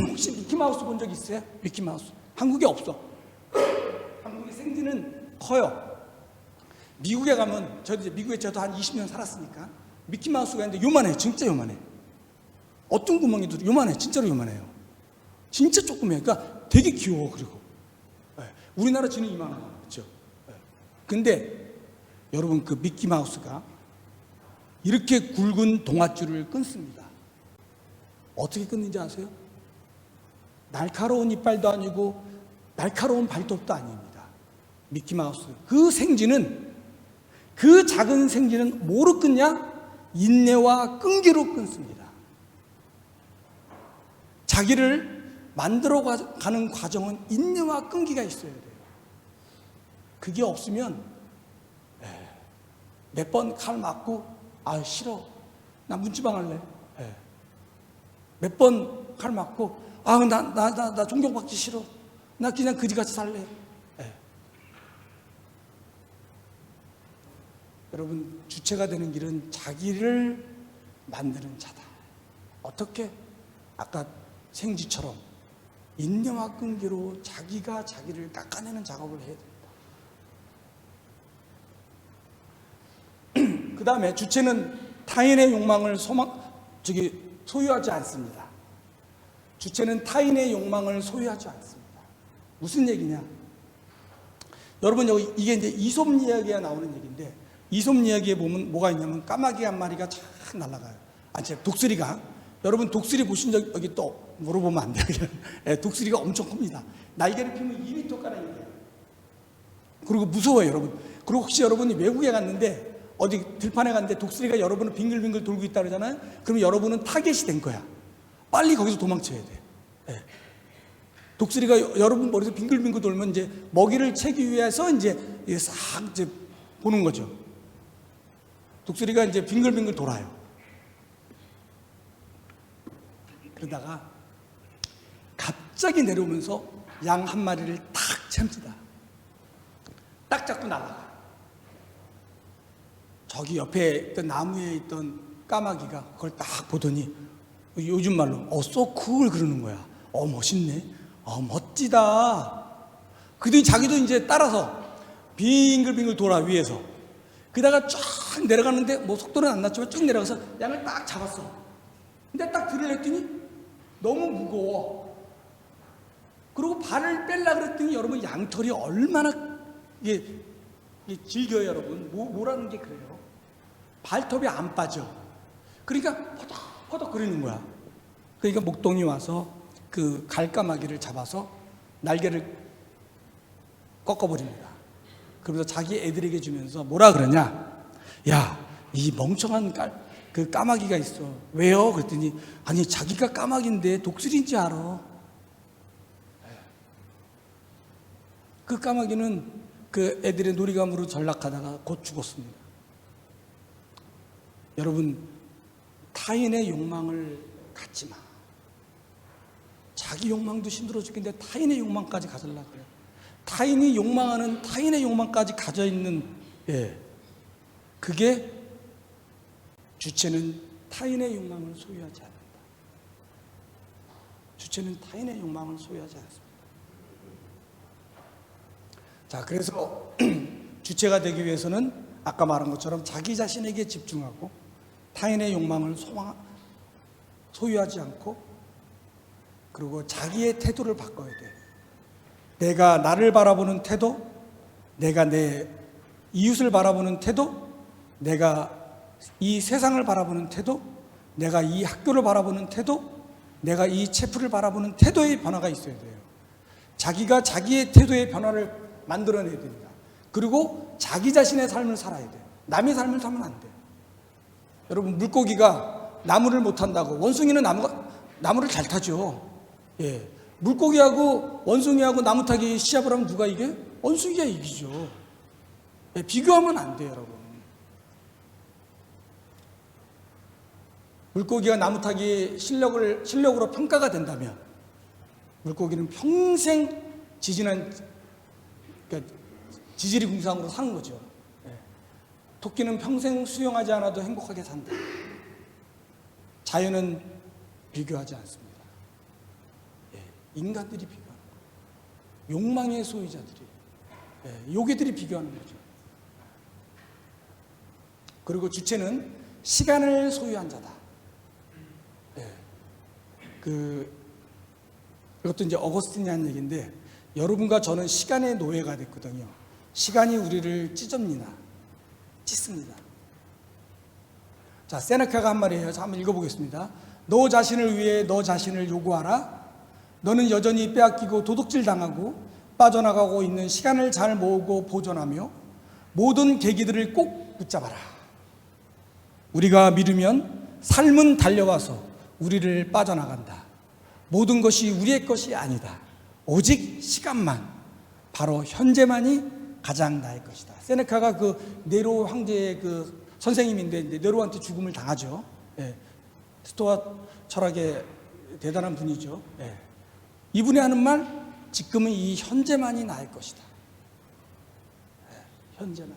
혹시 미키마우스 본 적 있어요? 미키마우스. 한국에 없어. 한국의 생쥐는 커요. 미국에 가면 저도 한 20년 살았으니까 미키마우스가 있는데 요만해. 진짜 요만해. 어떤 구멍이도 요만해. 진짜로 요만해요. 진짜 조그매요. 그러니까 되게 귀여워. 그리고 우리나라 쥐는 이만하고 그렇죠? 근데 여러분 그 미키마우스가 이렇게 굵은 동아줄을 끊습니다. 어떻게 끊는지 아세요? 날카로운 이빨도 아니고 날카로운 발톱도 아닙니다. 미키마우스 그 작은 생쥐는 뭐로 끊냐? 인내와 끈기로 끊습니다. 자기를 만들어 가는 과정은 인내와 끈기가 있어야 돼요. 그게 없으면 몇 번 칼 맞고 싫어. 나 문지방 할래. 몇 번 칼 맞고 나 존경받기 싫어. 나 그냥 그지같이 살래. 여러분 주체가 되는 길은 자기를 만드는 자다. 어떻게? 아까 생쥐처럼 인내와 끈기로 자기가 자기를 깎아내는 작업을 해야 됩니다. 그 다음에 주체는 타인의 욕망을 소유하지 않습니다. 주체는 타인의 욕망을 소유하지 않습니다. 무슨 얘기냐? 여러분 이게 이제 이솝 이야기가 나오는 얘기인데 이솝 이야기에 보면 뭐가 있냐면 까마귀 한 마리가 쫙 날아가요. 제가 독수리가, 여러분 독수리 보신 적, 여기 또 물어보면 안 돼요. 독수리가 엄청 큽니다. 날개를 펴면 2m가량이 돼요. 그리고 무서워요, 여러분. 그리고 혹시 여러분이 외국에 갔는데, 어디 들판에 갔는데 독수리가 여러분을 빙글빙글 돌고 있다 그러잖아요. 그러면 여러분은 타겟이 된 거야. 빨리 거기서 도망쳐야 돼. 예. 독수리가 여러분 머리에서 빙글빙글 돌면 이제 먹이를 채기 위해서 이제 싹 이제 보는 거죠. 독수리가 이제 빙글빙글 돌아요. 그러다가 갑자기 내려오면서 양 한 마리를 탁 잡니다. 딱 잡고 날아가. 저기 옆에 있던 나무에 있던 까마귀가 그걸 딱 보더니 요즘 말로 so cool 그러는 거야. 멋있네. 멋지다. 그러더니 자기도 이제 따라서 빙글빙글 돌아 위에서. 그러다가 쫙 내려가는데 뭐 속도는 안 났지만 쭉 내려가서 양을 딱 잡았어. 근데 딱 들을 냈더니 너무 무거워. 그리고 발을 뺄라 그랬더니 여러분 양털이 얼마나 이게 질겨요, 여러분. 뭐라는 게 그래요. 발톱이 안 빠져. 그러니까 퍼덕퍼덕 거리는 거야. 그러니까 목동이 와서 그 갈까마귀를 잡아서 날개를 꺾어버립니다. 그러면서 자기 애들에게 주면서 뭐라 그러냐? 야, 이 멍청한 그 까마귀가 있어. 왜요? 그랬더니 아니 자기가 까마귀인데 독수리인지 알아. 그 까마귀는 그 애들의 놀이감으로 전락하다가 곧 죽었습니다. 여러분, 타인의 욕망을 갖지 마. 자기 욕망도 힘들어 죽겠는데 타인의 욕망까지 가지려고 그래. 타인이 욕망하는 타인의 욕망까지 가져 있는, 그게 주체는 타인의 욕망을 소유하지 않는다. 주체는 타인의 욕망을 소유하지 않습니다. 자, 그래서 주체가 되기 위해서는 아까 말한 것처럼 자기 자신에게 집중하고 타인의 욕망을 소유하지 않고, 그리고 자기의 태도를 바꿔야 돼. 내가 나를 바라보는 태도, 내가 내 이웃을 바라보는 태도, 내가 이 세상을 바라보는 태도, 내가 이 학교를 바라보는 태도, 내가 이 체프를 바라보는 태도의 변화가 있어야 돼요. 자기가 자기의 태도의 변화를 만들어내야 됩니다. 그리고 자기 자신의 삶을 살아야 돼요. 남의 삶을 살면 안 돼요. 여러분, 물고기가 나무를 못 탄다고, 원숭이는 나무를 잘 타죠. 물고기하고 원숭이하고 나무 타기 시합을 하면 누가 이겨요? 원숭이가 이기죠. 비교하면 안 돼요, 여러분. 물고기가 나무 타기 실력으로 평가가 된다면 물고기는 평생 지질이 궁상으로 사는 거죠. 토끼는 평생 수영하지 않아도 행복하게 산다. 자연은 비교하지 않습니다. 인간들이 비교하는 거예요. 욕망의 소유자들이, 요괴들이 비교하는 거죠. 그리고 주체는 시간을 소유한 자다. 이것도 이제 어거스틴이 한 얘기인데, 여러분과 저는 시간의 노예가 됐거든요. 시간이 우리를 찢습니다. 자, 세네카가 한 말이에요. 자, 한번 읽어보겠습니다. 너 자신을 위해 너 자신을 요구하라. 너는 여전히 빼앗기고 도둑질 당하고 빠져나가고 있는 시간을 잘 모으고 보존하며 모든 계기들을 꼭 붙잡아라. 우리가 미루면 삶은 달려와서 우리를 빠져나간다. 모든 것이 우리의 것이 아니다. 오직 시간만, 바로 현재만이 가장 나의 것이다. 세네카가 그 네로 황제의 그 선생님인데 네로한테 죽음을 당하죠. 스토아 철학의 대단한 분이죠. 이분이 하는 말, 지금은 이 현재만이 나의 것이다. 현재만.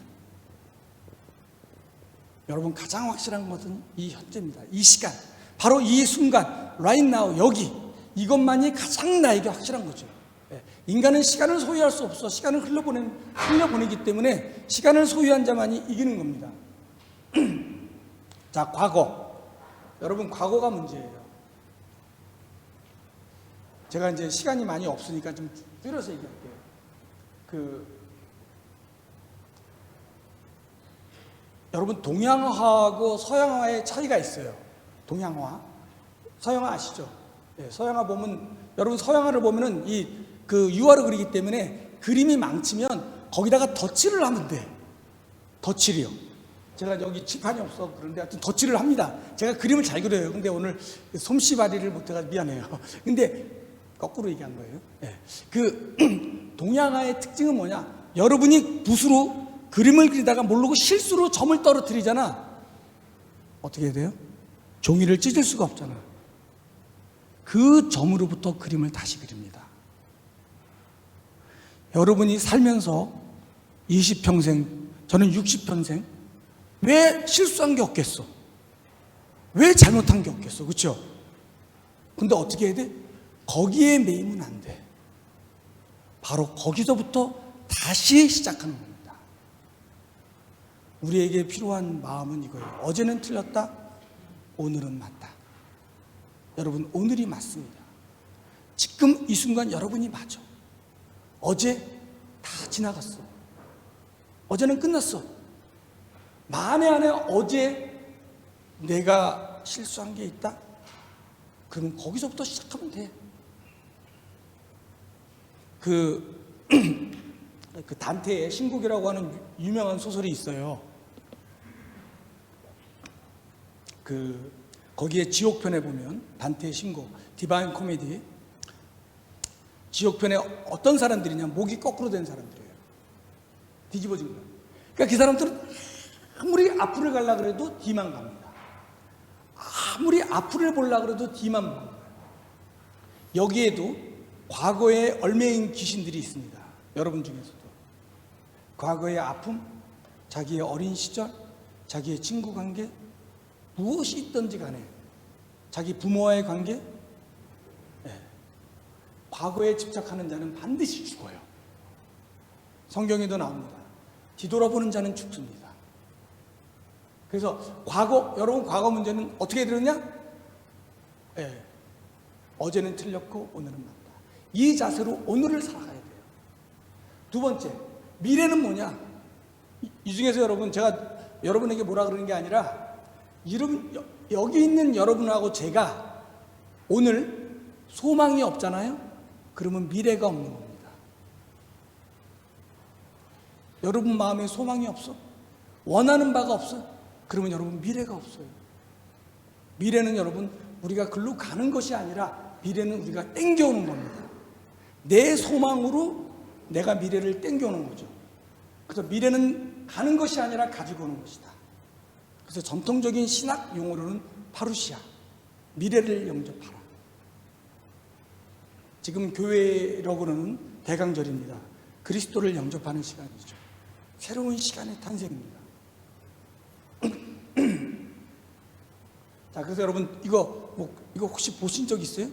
여러분, 가장 확실한 것은 이 현재입니다. 이 시간, 바로 이 순간, right now, 여기, 이것만이 가장 나에게 확실한 거죠. 인간은 시간을 소유할 수 없어. 시간을 흘려보내기 때문에 시간을 소유한 자만이 이기는 겁니다. 자, 과거. 여러분, 과거가 문제예요. 제가 이제 시간이 많이 없으니까 좀 줄여서 얘기할게요. 여러분, 동양화하고 서양화의 차이가 있어요. 동양화. 서양화 아시죠? 예, 서양화 보면, 여러분 서양화를 보면은 그 유화로 그리기 때문에 그림이 망치면 거기다가 덧칠을 하면 돼. 덧칠이요. 제가 여기 칠판이 없어. 그런데 하여튼 덧칠을 합니다. 제가 그림을 잘 그려요. 근데 오늘 솜씨 발휘를 못해가지고 미안해요. 근데 거꾸로 얘기한 거예요. 예. 그 동양화의 특징은 뭐냐? 여러분이 붓으로 그림을 그리다가 모르고 실수로 점을 떨어뜨리잖아. 어떻게 해야 돼요? 종이를 찢을 수가 없잖아. 그 점으로부터 그림을 다시 그립니다. 여러분이 살면서 20평생, 저는 60평생 왜 실수한 게 없겠어? 왜 잘못한 게 없겠어? 그렇죠? 근데 어떻게 해야 돼? 거기에 매이면 안 돼. 바로 거기서부터 다시 시작하는 겁니다. 우리에게 필요한 마음은 이거예요. 어제는 틀렸다, 오늘은 맞다. 여러분, 오늘이 맞습니다. 지금 이 순간 여러분이 맞아. 어제 다 지나갔어. 어제는 끝났어. 만에 안에 어제 내가 실수한 게 있다? 그러면 거기서부터 시작하면 돼. 그 단테의 신곡이라고 하는 유명한 소설이 있어요. 거기에 지옥편에 보면 단테의 신곡, 디바인 코미디, 지옥편에 어떤 사람들이냐, 목이 거꾸로 된 사람들이에요. 뒤집어진 거예요. 그러니까 그 사람들은 아무리 앞을 가려고 그래도 뒤만 갑니다. 아무리 앞을 보려고 그래도 뒤만 보는 거예요. 여기에도 과거에 얽매인 귀신들이 있습니다. 여러분 중에서도. 과거의 아픔, 자기의 어린 시절, 자기의 친구 관계, 무엇이 있든지 간에 자기 부모와의 관계, 과거에 집착하는 자는 반드시 죽어요. 성경에도 나옵니다. 뒤돌아보는 자는 죽습니다. 그래서 여러분 과거 문제는 어떻게 들었냐? 어제는 틀렸고 오늘은 맞다. 이 자세로 오늘을 살아가야 돼요. 두 번째, 미래는 뭐냐? 이 중에서 여러분, 제가 여러분에게 뭐라 그러는 게 아니라, 여기 있는 여러분하고 제가 오늘 소망이 없잖아요? 그러면 미래가 없는 겁니다. 여러분 마음에 소망이 없어? 원하는 바가 없어? 그러면 여러분 미래가 없어요. 미래는 여러분, 우리가 글로 가는 것이 아니라 미래는 우리가 땡겨오는 겁니다. 내 소망으로 내가 미래를 땡겨오는 거죠. 그래서 미래는 가는 것이 아니라 가지고 오는 것이다. 그래서 전통적인 신학 용어로는 파루시아, 미래를 영접하라. 지금 교회라고는 대강절입니다. 그리스도를 영접하는 시간이죠. 새로운 시간의 탄생입니다. 자, 그래서 여러분, 이거 혹시 보신 적 있어요?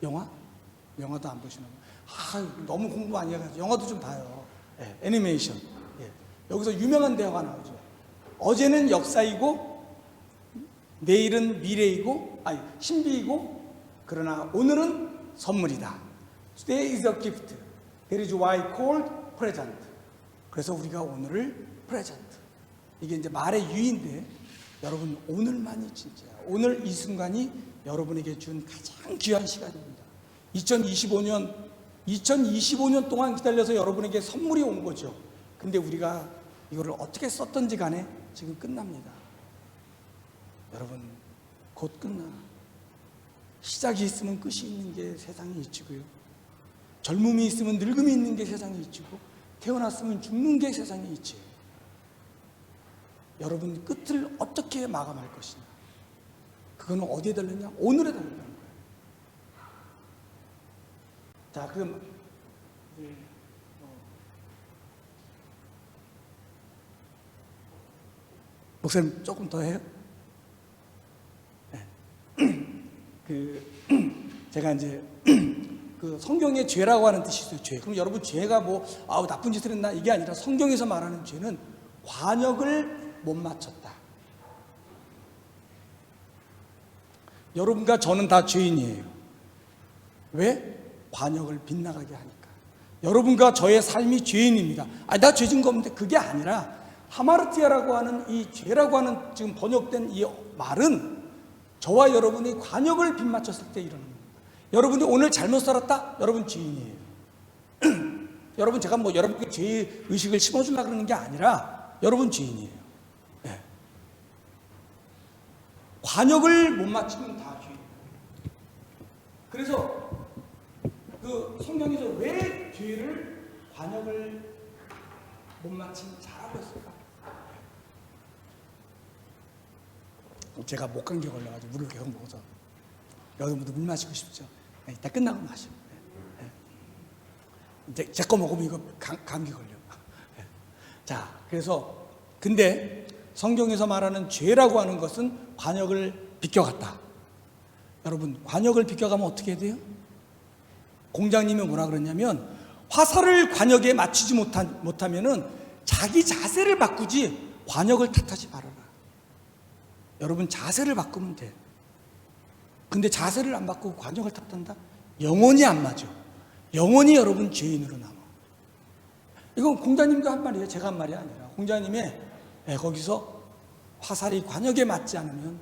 영화도 안 보시나 봐요. 너무 공부 많이 해가지고 영화도 좀 봐요. 애니메이션. 여기서 유명한 대화가 나오죠. 어제는 역사이고 내일은 미래이고, 신비이고, 그러나 오늘은 선물이다. Today is a gift. That is why called present. 그래서 우리가 오늘을 present. 이게 이제 말의 유의인데, 여러분 오늘만이 진짜야. 오늘 이 순간이 여러분에게 준 가장 귀한 시간입니다. 2025년 동안 기다려서 여러분에게 선물이 온 거죠. 근데 우리가 이거를 어떻게 썼던지 간에 지금 끝납니다. 여러분, 곧 끝나. 시작이 있으면 끝이 있는 게 세상에 이치고요. 젊음이 있으면 늙음이 있는 게 세상에 이치고, 태어났으면 죽는 게 세상에 이치예요. 여러분 끝을 어떻게 마감할 것이냐, 그거는 어디에 달렸냐? 오늘에 달렸다는 거예요. 자, 그럼 목사님 조금 더 해요? 제가 이제 그 성경에 죄라고 하는 뜻이 있어요. 죄. 그럼 여러분, 죄가 나쁜 짓을 했나, 이게 아니라 성경에서 말하는 죄는 관역을 못 맞췄다. 여러분과 저는 다 죄인이에요. 왜? 관역을 빗나가게 하니까. 여러분과 저의 삶이 죄인입니다. 나 죄진 거 없는데, 그게 아니라 하마르티아라고 하는 이 죄라고 하는 지금 번역된 이 말은 저와 여러분이 관역을 빗맞췄을 때 일어나는 겁니다. 여러분이 오늘 잘못 살았다? 여러분 죄인이에요. 여러분 제가 뭐 여러분께 죄 의식을 심어주려고 그러는 게 아니라 여러분 죄인이에요. 네. 관역을 못 맞추면 다 죄인. 그래서 그 성경에서 왜 죄를 관역을 못 맞힌 자라고 했을까? 제가 목감기 걸려가지고 물을 계속 먹어서 여러분도 물 마시고 싶죠? 네, 이따 끝나고 마셔. 네. 제 거 먹으면 이거 감기 걸려. 네. 자, 그래서 근데 성경에서 말하는 죄라고 하는 것은 관역을 비껴갔다. 여러분, 관역을 비껴가면 어떻게 해야 돼요? 공장님이 뭐라 그랬냐면 화살을 관역에 맞추지 못하면은 자기 자세를 바꾸지 관역을 탓하지 말아라. 여러분 자세를 바꾸면 돼. 근데 자세를 안 바꾸고 관역을 탓한다? 영원히 안 맞아. 영원히 여러분 죄인으로 남아. 이건 공자님도 한 말이에요. 제가 한 말이 아니라 공자님의 거기서 화살이 관역에 맞지 않으면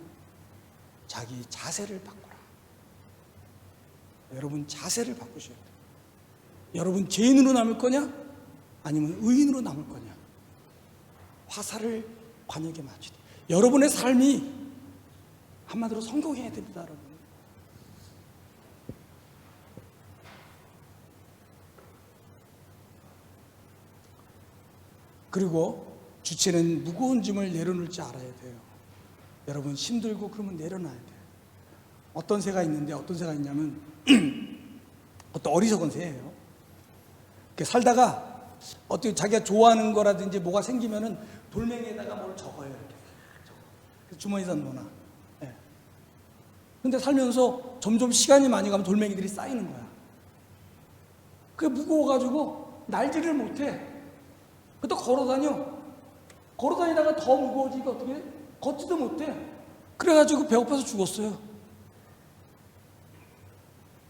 자기 자세를 바꾸라. 여러분 자세를 바꾸셔야 돼요. 여러분 죄인으로 남을 거냐? 아니면 의인으로 남을 거냐? 화살을 관역에 맞추되 여러분의 삶이 한마디로 성공해야 됩니다. 여러분. 그리고 주체는 무거운 짐을 내려놓을 줄 알아야 돼요. 여러분 힘들고 그러면 내려놔야 돼요. 어떤 새가 있는데 어떤 새가 있냐면 어떤 어리석은 새예요. 살다가 어떻게 자기가 좋아하는 거라든지 뭐가 생기면은 돌멩이에다가 뭘 적어요. 이렇게 주머니에다 넣어놔. 네. 근데 살면서 점점 시간이 많이 가면 돌멩이들이 쌓이는 거야. 그게 무거워가지고 날지를 못해. 또 걸어다니다가 더 무거워지니까 어떻게 해? 걷지도 못해. 그래가지고 배고파서 죽었어요.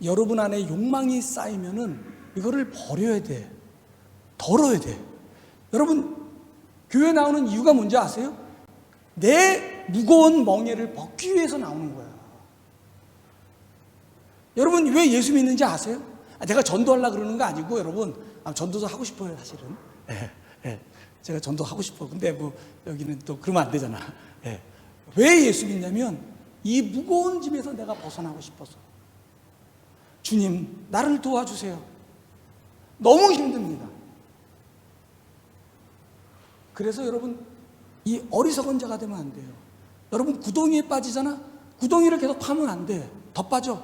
여러분 안에 욕망이 쌓이면은 이거를 버려야 돼. 덜어야 돼. 여러분 교회 나오는 이유가 뭔지 아세요? 내 무거운 멍에를 벗기 위해서 나오는 거야. 여러분 왜 예수 믿는지 아세요? 내가 전도하려고 그러는 거 아니고 여러분 전도도 하고 싶어요 사실은. 제가 전도하고 싶어. 근데 뭐 여기는 또 그러면 안 되잖아. 왜 예수 믿냐면 이 무거운 짐에서 내가 벗어나고 싶어서. 주님 나를 도와주세요. 너무 힘듭니다. 그래서 여러분 이 어리석은 자가 되면 안 돼요. 여러분 구덩이에 빠지잖아. 구덩이를 계속 파면 안 돼. 더 빠져.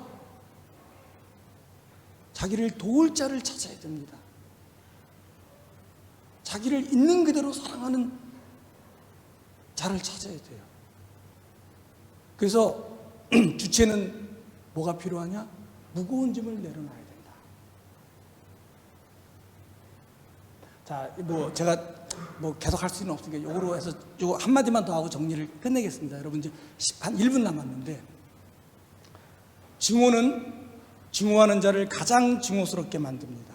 자기를 도울 자를 찾아야 됩니다. 자기를 있는 그대로 사랑하는 자를 찾아야 돼요. 그래서 주체는 뭐가 필요하냐? 무거운 짐을 내려놔야 된다. 자, 뭐 제가 뭐 계속 할 수는 없으니까 요거로 해서 요거 한마디만 더 하고 정리를 끝내겠습니다. 여러분 이제 한 1분 남았는데 증오는 증오하는 자를 가장 증오스럽게 만듭니다.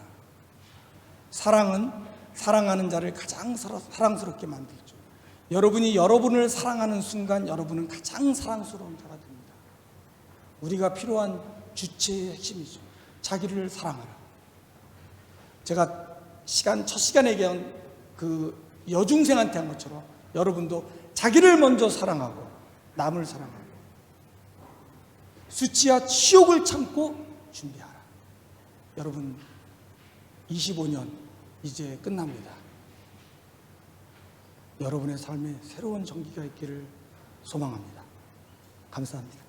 사랑은 사랑하는 자를 가장 사랑스럽게 만들죠. 여러분이 여러분을 사랑하는 순간 여러분은 가장 사랑스러운 자가 됩니다. 우리가 필요한 주체의 핵심이죠. 자기를 사랑하라. 제가 첫 시간에 얘기한 그 여중생한테 한 것처럼 여러분도 자기를 먼저 사랑하고 남을 사랑하고 수치와 치욕을 참고 준비하라. 여러분 25년 이제 끝납니다. 여러분의 삶에 새로운 전기가 있기를 소망합니다. 감사합니다.